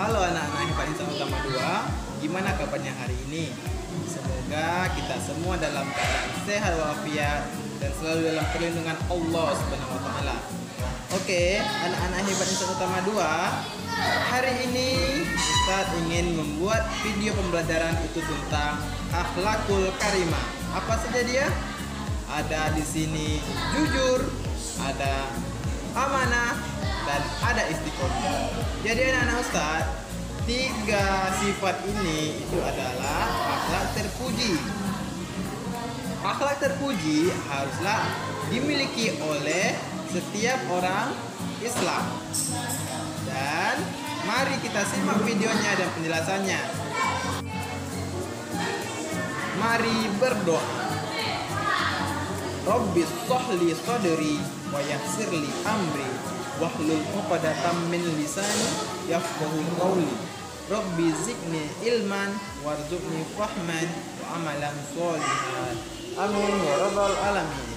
Halo anak-anak hebat Insan Utama 2, gimana kabarnya hari ini? Semoga kita semua dalam keadaan sehat walafiat dan selalu dalam perlindungan Allah Subhanahu wa taala. Oke, anak-anak hebat Insan Utama 2, hari ini Ustaz ingin membuat video pembelajaran itu tentang akhlakul karimah. Apa saja dia? Ada di sini jujur, ada amanah, dan ada istiqomah. Jadi anak-anak Ustaz, 3 sifat ini itu adalah akhlak terpuji. Akhlak terpuji haruslah dimiliki oleh setiap orang Islam. Dan mari kita simak videonya dan penjelasannya. Mari berdoa. Rabbi sholli sadri wa yassirli amri wahlul 'uqdatam min lisani yafqahu qawli. Rabbi zidni ilman warzuqni fahman wa amalan sholihan. Amin ya rabbal alamin.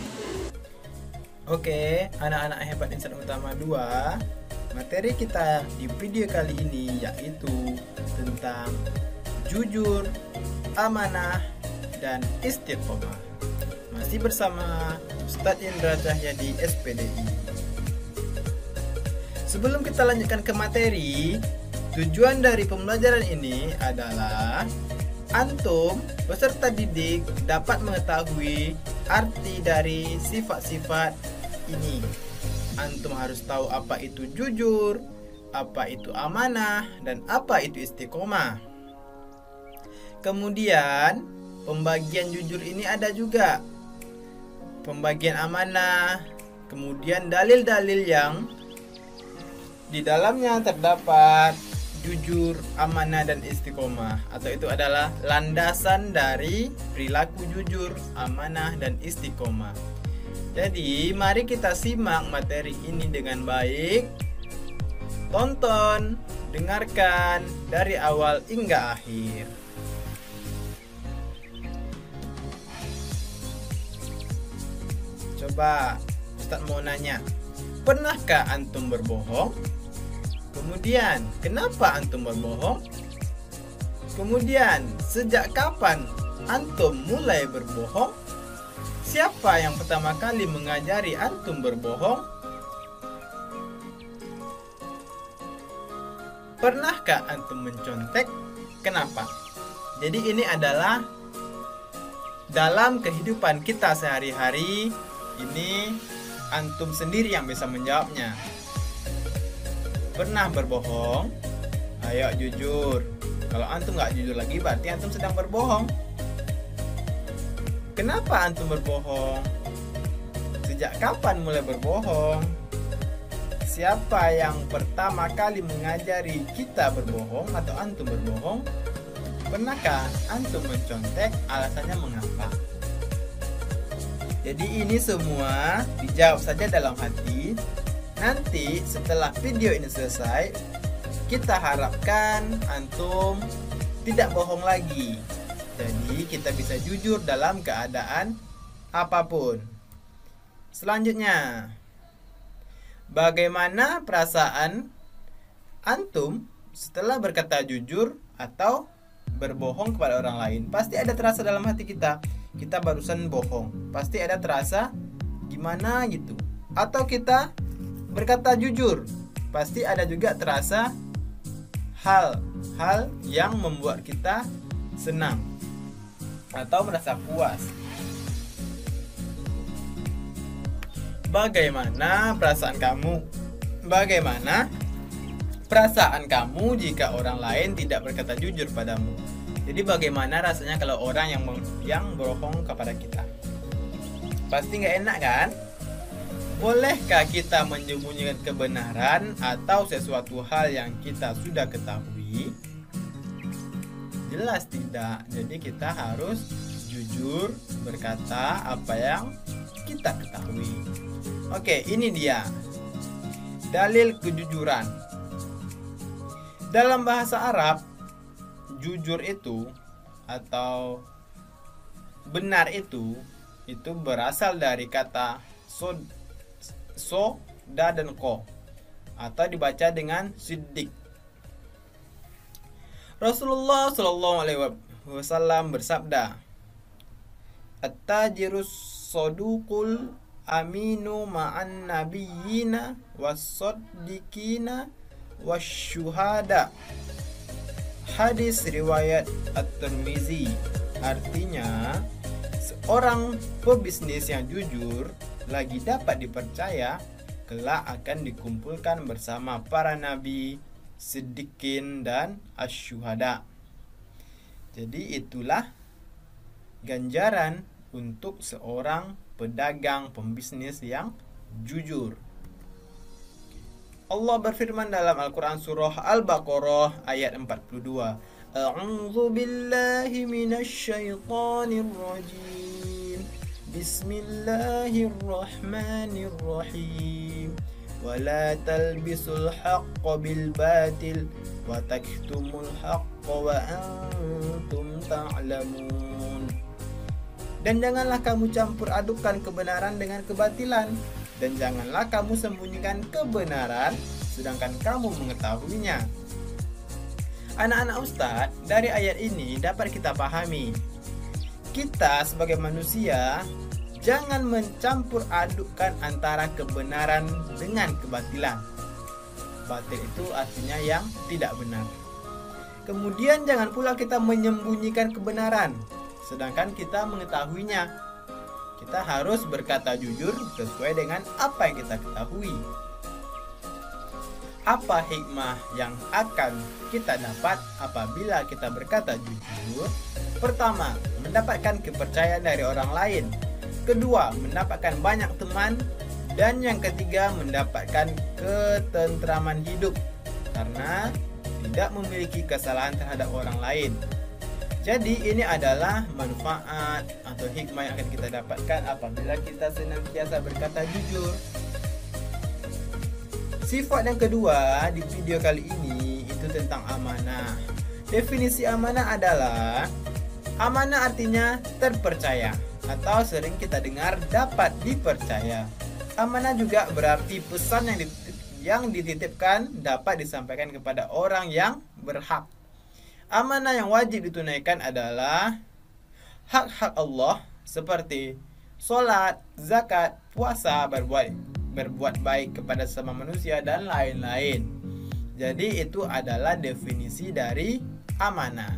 Oke, anak-anak hebat Insan Utama 2, materi kita di video kali ini yaitu tentang jujur, amanah, dan istiqomah. Masih bersama Ustadz Indra Cahyadi SPDI. Sebelum kita lanjutkan ke materi, tujuan dari pembelajaran ini adalah antum peserta didik dapat mengetahui arti dari sifat-sifat ini. Antum harus tahu apa itu jujur, apa itu amanah, dan apa itu istiqomah. Kemudian, pembagian jujur ini ada juga pembagian amanah, kemudian dalil-dalil yang di dalamnya terdapat jujur, amanah, dan istiqomah, atau itu adalah landasan dari perilaku jujur, amanah, dan istiqomah. Jadi mari kita simak materi ini dengan baik. Tonton, dengarkan dari awal hingga akhir. Coba Ustadz mau nanya, pernahkah antum berbohong? Kemudian, kenapa antum berbohong? Kemudian, sejak kapan antum mulai berbohong? Siapa yang pertama kali mengajari antum berbohong? Pernahkah antum mencontek? Kenapa? Jadi ini adalah dalam kehidupan kita sehari-hari. Ini antum sendiri yang bisa menjawabnya. Pernah berbohong? Ayo jujur. Kalau antum nggak jujur lagi berarti antum sedang berbohong. Kenapa antum berbohong? Sejak kapan mulai berbohong? Siapa yang pertama kali mengajari kita berbohong atau antum berbohong? Pernahkah antum mencontek? Alasannya mengapa? Jadi ini semua dijawab saja dalam hati. Nanti setelah video ini selesai, kita harapkan antum tidak bohong lagi. Jadi kita bisa jujur dalam keadaan apapun. Selanjutnya, bagaimana perasaan antum setelah berkata jujur atau berbohong kepada orang lain? Pasti ada terasa dalam hati kita. Kita barusan bohong, pasti ada terasa gimana gitu. Atau kita berkata jujur, pasti ada juga terasa hal-hal yang membuat kita senang atau merasa puas. Bagaimana perasaan kamu? Bagaimana perasaan kamu jika orang lain tidak berkata jujur padamu? Jadi bagaimana rasanya kalau orang yang berbohong kepada kita? Pasti nggak enak kan? Bolehkah kita menyembunyikan kebenaran atau sesuatu hal yang kita sudah ketahui? Jelas tidak. Jadi kita harus jujur berkata apa yang kita ketahui. Oke, ini dia dalil kejujuran. Dalam bahasa Arab, jujur itu atau benar itu berasal dari kata so, da, dan ko, atau dibaca dengan siddiq. Rasulullah Shallallahu Alaihi Wasallam bersabda, "At-tajirus soduqul aminu ma'an nabiyyina was-siddiqina wasyuhada." Hadis riwayat At-Tirmizi. Artinya, seorang pebisnis yang jujur lagi dapat dipercaya kelak akan dikumpulkan bersama para nabi, siddiqin, dan asyuhada. Jadi itulah ganjaran untuk seorang pedagang pembisnis yang jujur. Allah berfirman dalam Al-Quran surah Al-Baqarah ayat 42. A'udzu billahi minasyaitonir rajim. Bismillahirrahmanirrahim. Wa la talbisul haqqo bil batil wa taktumul haqqo wa antum ta'lamun. Dan janganlah kamu campur adukan kebenaran dengan kebatilan, dan janganlah kamu sembunyikan kebenaran sedangkan kamu mengetahuinya. Anak-anak Ustadz, dari ayat ini dapat kita pahami, kita sebagai manusia jangan mencampur adukkan antara kebenaran dengan kebatilan. Batil itu artinya yang tidak benar. Kemudian jangan pula kita menyembunyikan kebenaran sedangkan kita mengetahuinya. Kita harus berkata jujur sesuai dengan apa yang kita ketahui. Apa hikmah yang akan kita dapat apabila kita berkata jujur? Pertama, mendapatkan kepercayaan dari orang lain. Kedua, mendapatkan banyak teman. Dan yang ketiga, mendapatkan ketentraman hidup karena tidak memiliki kesalahan terhadap orang lain. Jadi ini adalah manfaat atau hikmah yang akan kita dapatkan apabila kita senantiasa berkata jujur. Sifat yang kedua di video kali ini itu tentang amanah. Definisi amanah adalah, amanah artinya terpercaya atau sering kita dengar dapat dipercaya. Amanah juga berarti pesan yang dititipkan dapat disampaikan kepada orang yang berhak. Amanah yang wajib ditunaikan adalah hak-hak Allah seperti sholat, zakat, puasa, berbuat baik kepada sesama manusia, dan lain-lain. Jadi itu adalah definisi dari amanah.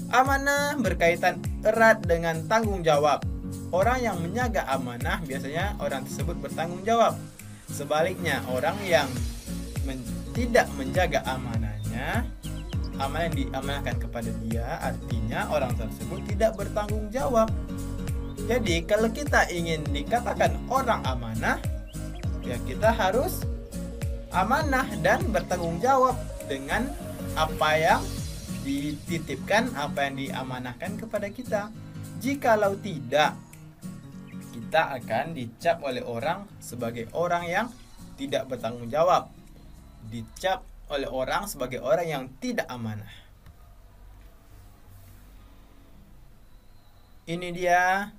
Amanah berkaitan erat dengan tanggung jawab. Orang yang menjaga amanah biasanya orang tersebut bertanggung jawab. Sebaliknya, orang yang tidak menjaga amanahnya, amanah yang diamanahkan kepada dia, artinya orang tersebut tidak bertanggung jawab. Jadi kalau kita ingin dikatakan orang amanah, ya kita harus amanah dan bertanggung jawab dengan apa yang dititipkan, apa yang diamanahkan kepada kita. Jikalau tidak, kita akan dicap oleh orang sebagai orang yang tidak bertanggung jawab, dicap oleh orang sebagai orang yang tidak amanah. Ini dia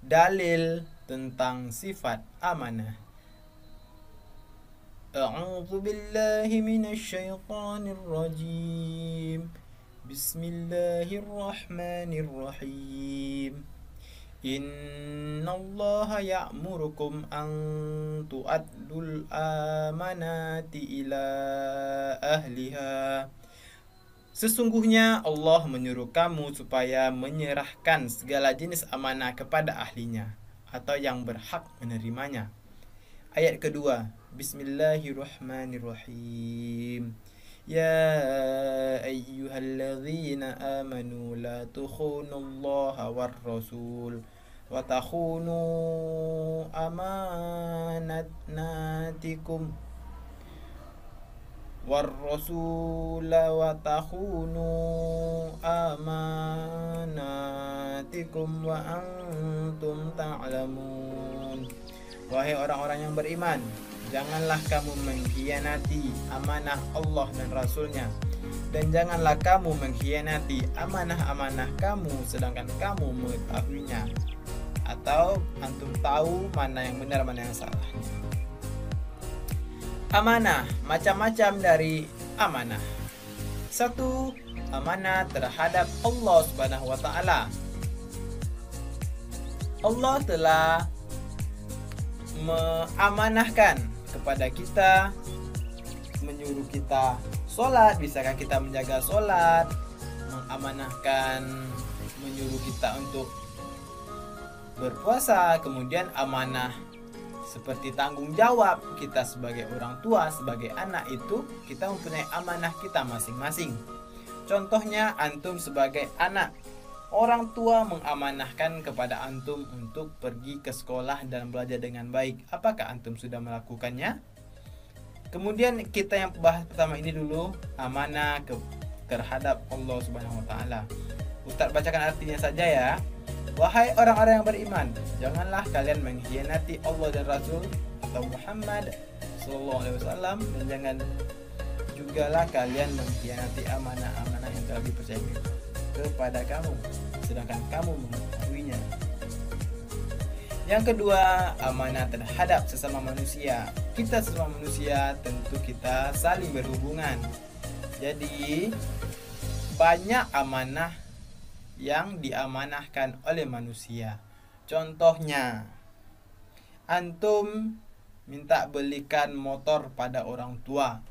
dalil tentang sifat amanah. A'udzu billahi minasyaitonir rajim. Bismillahirrahmanirrahim. Innallaha ya'murukum an tu'addul amanati ila ahliha. Sesungguhnya Allah menyuruh kamu supaya menyerahkan segala jenis amanah kepada ahlinya atau yang berhak menerimanya. Ayat kedua, Bismillahirrahmanirrahim. Ya ayyuhalladzina amanu la tukhunullaha war rasul wa takhunu amanatikum war rasul wa takhunu amanatikum wa antum ta'lamun. Wahai orang-orang yang beriman, janganlah kamu mengkhianati amanah Allah dan Rasulnya, dan janganlah kamu mengkhianati amanah-amanah kamu sedangkan kamu mengetahuinya, atau antum tahu mana yang benar mana yang salah. Amanah, macam-macam dari amanah. Satu, amanah terhadap Allah Subhanahu wa taala. Allah telah mengamanahkan kepada kita, menyuruh kita sholat, bisakah kita menjaga sholat, mengamanahkan, menyuruh kita untuk berpuasa, kemudian amanah seperti tanggung jawab kita sebagai orang tua, sebagai anak itu kita mempunyai amanah kita masing-masing. Contohnya antum sebagai anak, orang tua mengamanahkan kepada antum untuk pergi ke sekolah dan belajar dengan baik. Apakah antum sudah melakukannya? Kemudian kita yang bahas pertama ini dulu, amanah terhadap Allah Subhanahu wa taala. Ustaz bacakan artinya saja ya. Wahai orang-orang yang beriman, janganlah kalian mengkhianati Allah dan Rasul atau Muhammad sallallahu alaihi wasallam, dan jangan jugalah kalian mengkhianati amanah-amanah yang telah dipercayakan kepada kamu, sedangkan kamu mengetahuinya. Yang kedua, amanah terhadap sesama manusia. Kita sesama manusia tentu kita saling berhubungan. Jadi banyak amanah yang diamanahkan oleh manusia. Contohnya, antum minta belikan motor pada orang tua,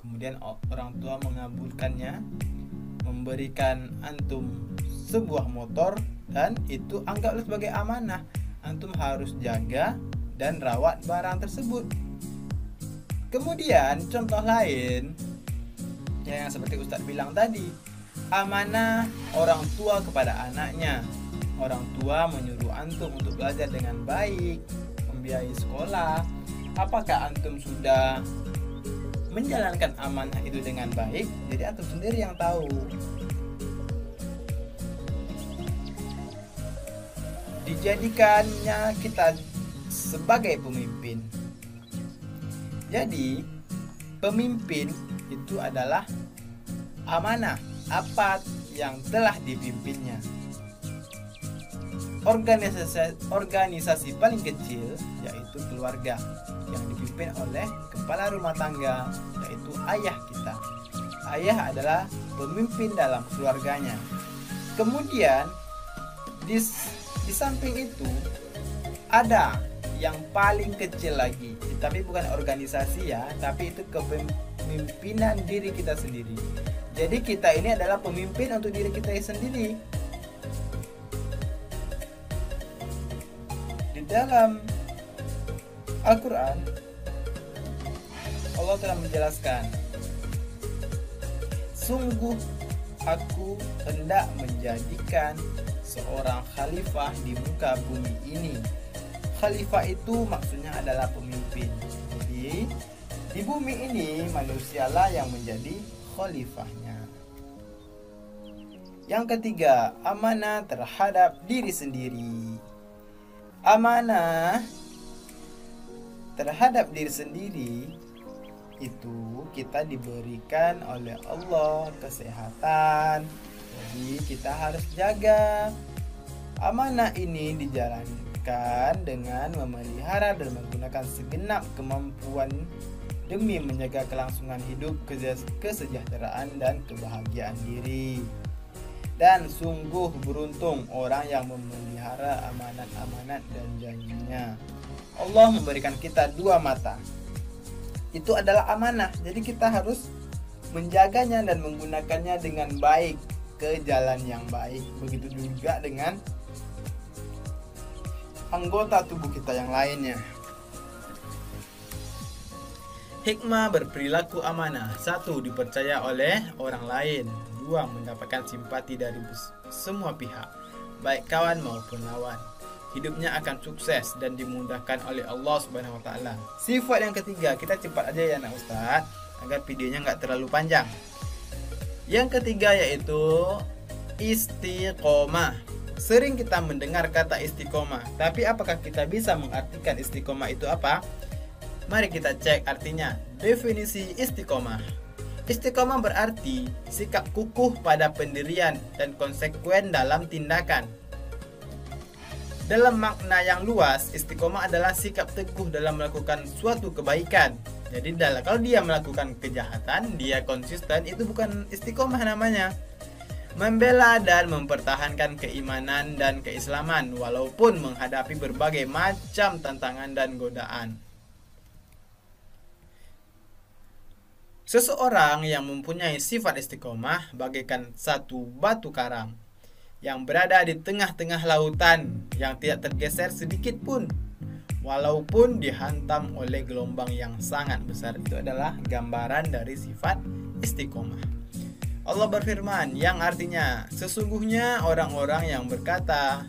kemudian orang tua mengabulkannya, memberikan antum sebuah motor, dan itu anggaplah sebagai amanah. Antum harus jaga dan rawat barang tersebut. Kemudian contoh lain yang seperti Ustadz bilang tadi, amanah orang tua kepada anaknya. Orang tua menyuruh antum untuk belajar dengan baik, membiayai sekolah. Apakah antum sudah menjalankan amanah itu dengan baik? Jadi antum sendiri yang tahu. Dijadikannya kita sebagai pemimpin. Jadi pemimpin itu adalah amanah apa yang telah dipimpinnya. Organisasi paling kecil yaitu keluarga yang dipimpin oleh kepala rumah tangga, yaitu ayah kita. Ayah adalah pemimpin dalam keluarganya. Kemudian di samping itu ada yang paling kecil lagi, tapi bukan organisasi ya, tapi itu kepemimpinan diri kita sendiri. Jadi kita ini adalah pemimpin untuk diri kita sendiri. Di dalam Al-Quran, Allah telah menjelaskan, sungguh aku hendak menjadikan seorang khalifah di muka bumi ini. Khalifah itu maksudnya adalah pemimpin. Jadi di bumi ini manusialah yang menjadi khalifahnya. Yang ketiga, amanah terhadap diri sendiri. Amanah terhadap diri sendiri itu kita diberikan oleh Allah kesehatan. Jadi kita harus jaga. Amanah ini dijalankan dengan memelihara dan menggunakan segenap kemampuan demi menjaga kelangsungan hidup, kesejahteraan dan kebahagiaan diri. Dan sungguh beruntung orang yang memelihara amanat-amanat dan janjinya. Allah memberikan kita dua mata. Itu adalah amanah. Jadi kita harus menjaganya dan menggunakannya dengan baik, ke jalan yang baik. Begitu juga dengan anggota tubuh kita yang lainnya. Hikmah berperilaku amanah. 1. Dipercaya oleh orang lain. 2. Mendapatkan simpati dari semua pihak, baik kawan maupun lawan. Hidupnya akan sukses dan dimudahkan oleh Allah Subhanahu wa taala. Sifat yang ketiga, kita cepat aja ya nak Ustaz, agar videonya nggak terlalu panjang. Yang ketiga yaitu istiqomah. Sering kita mendengar kata istiqomah, tapi apakah kita bisa mengartikan istiqomah itu apa? Mari kita cek artinya. Definisi istiqomah. Istiqomah berarti sikap kukuh pada pendirian dan konsekuen dalam tindakan. Dalam makna yang luas, istiqomah adalah sikap teguh dalam melakukan suatu kebaikan, Jadi kalau dia melakukan kejahatan, dia konsisten, itu bukan istiqomah namanya. Membela dan mempertahankan keimanan dan keislaman walaupun menghadapi berbagai macam tantangan dan godaan. Seseorang yang mempunyai sifat istiqomah bagaikan satu batu karang yang berada di tengah-tengah lautan yang tidak tergeser sedikit pun walaupun dihantam oleh gelombang yang sangat besar. Itu adalah gambaran dari sifat istiqomah. Allah berfirman yang artinya, sesungguhnya orang-orang yang berkata,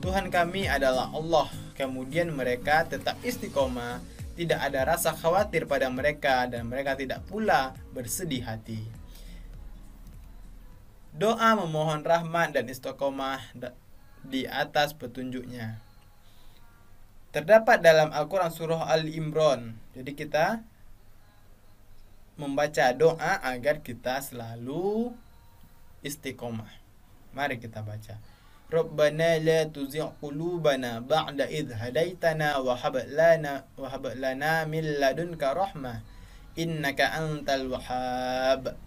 Tuhan kami adalah Allah, kemudian mereka tetap istiqomah, tidak ada rasa khawatir pada mereka dan mereka tidak pula bersedih hati. Doa memohon rahmat dan istiqomah di atas petunjuknya terdapat dalam Al-Quran surah Al-Imran. Jadi kita membaca doa agar kita selalu istiqomah. Mari kita baca. Rabbana la tuzigh qulubana ba'da idh hadaitana wa hab lana min ladunka rahmah innaka antal wahhab.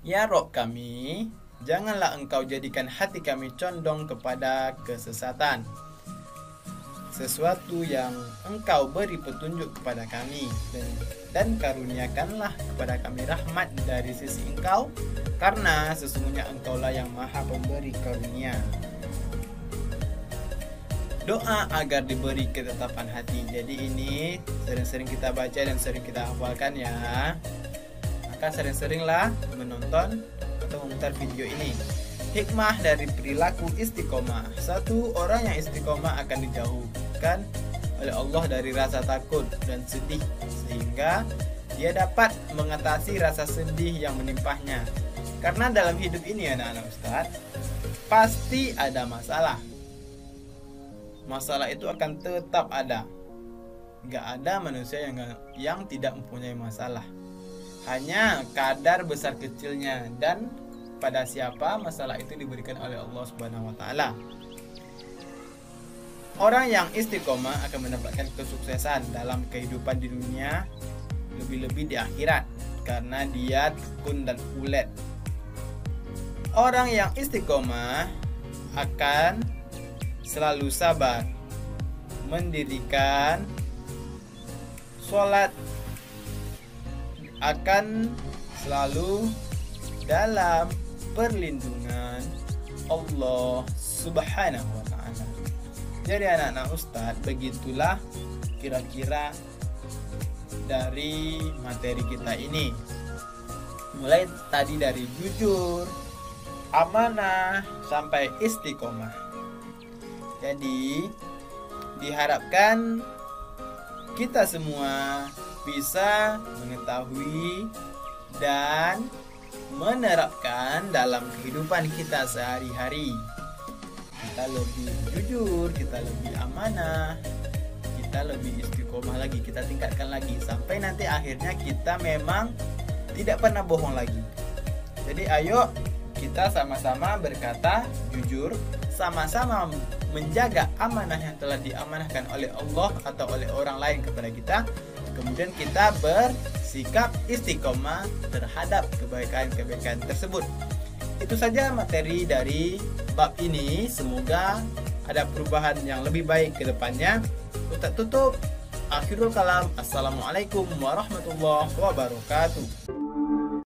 Ya Rabb kami, janganlah engkau jadikan hati kami condong kepada kesesatan, sesuatu yang engkau beri petunjuk kepada kami, dan karuniakanlah kepada kami rahmat dari sisi engkau, karena sesungguhnya engkaulah yang maha pemberi karunia. Doa agar diberi ketetapan hati. Jadi ini sering-sering kita baca dan sering kita hafalkan ya. Maka sering-seringlah menonton atau memutar video ini. Hikmah dari perilaku istiqomah. Satu, orang yang istiqomah akan dijauhkan oleh Allah dari rasa takut dan sedih, sehingga dia dapat mengatasi rasa sedih yang menimpahnya. Karena dalam hidup ini anak-anak Ustadz, pasti ada masalah. Masalah itu akan tetap ada. Gak ada manusia yang tidak mempunyai masalah. Hanya kadar besar kecilnya dan pada siapa masalah itu diberikan oleh Allah Subhanahu wa taala. Orang yang istiqomah akan mendapatkan kesuksesan dalam kehidupan di dunia, lebih-lebih di akhirat, karena dia tekun dan ulet. Orang yang istiqomah akan selalu sabar mendirikan sholat, akan selalu dalam perlindungan Allah Subhanahu wa ta'ala. Jadi anak-anak Ustadz, begitulah kira-kira dari materi kita ini. Mulai tadi dari jujur, amanah, sampai istiqomah. Jadi diharapkan kita semua bisa mengetahui dan menerapkan dalam kehidupan kita sehari-hari. Kita lebih jujur, kita lebih amanah, kita lebih istiqomah lagi, kita tingkatkan lagi sampai nanti akhirnya kita memang tidak pernah bohong lagi. Jadi ayo kita sama-sama berkata jujur, sama-sama menjaga amanah yang telah diamanahkan oleh Allah atau oleh orang lain kepada kita. Kemudian kita bersikap istiqomah terhadap kebaikan-kebaikan tersebut. Itu saja materi dari bab ini. Semoga ada perubahan yang lebih baik ke depannya. Ustaz tutup. Akhirul kalam. Assalamualaikum warahmatullahi wabarakatuh.